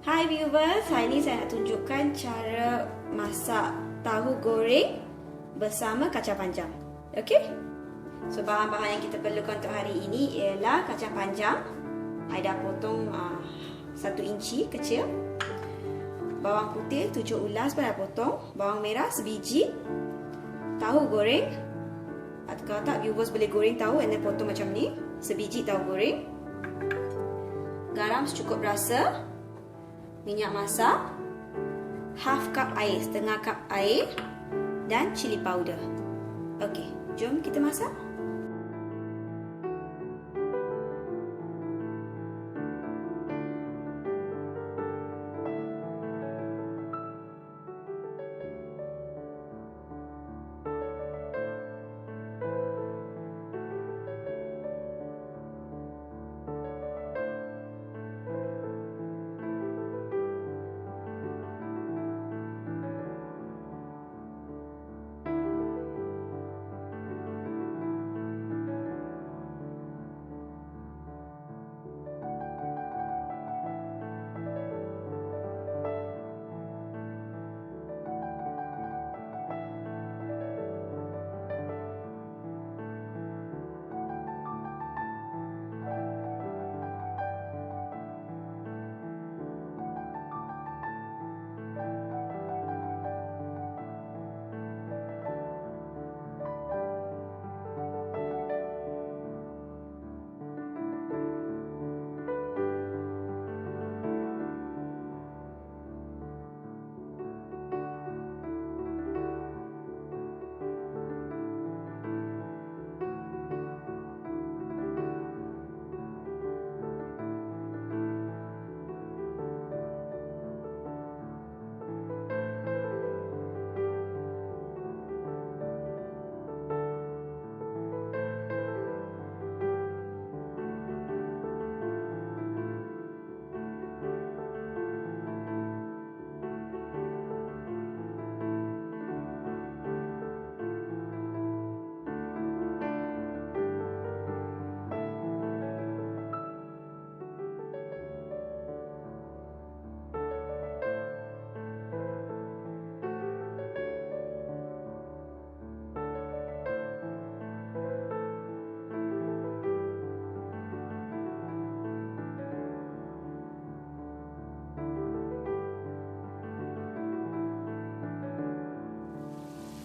Hai viewers, hari ini saya nak tunjukkan cara masak tahu goreng bersama kacang panjang. Okey? So bahan-bahan yang kita perlukan untuk hari ini ialah kacang panjang. Saya dah potong 1 inci kecil. Bawang putih 7 ulas pun dah potong. Bawang merah sebiji. Tahu goreng. Atau kalau tak, viewers boleh goreng tahu and then potong macam ni. Sebiji tahu goreng. Garam secukup rasa. Minyak masak, half cup air, setengah cup air dan cili powder. Okey, jom kita masak.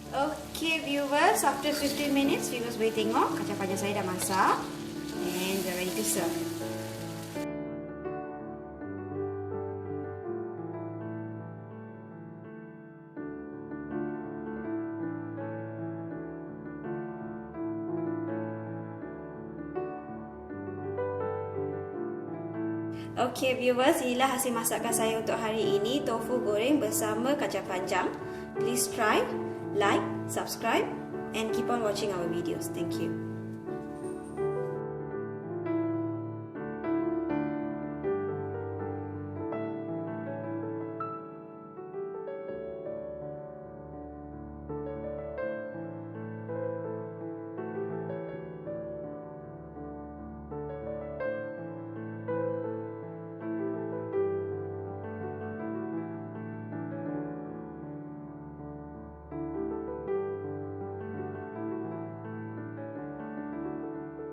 Okay viewers, after 15 minutes, viewers boleh tengok kacang panjang saya dah masak and we're ready to serve. Okay viewers, inilah hasil masakan saya untuk hari ini, tofu goreng bersama kacang panjang. Please try, like, subscribe and keep on watching our videos. Thank you.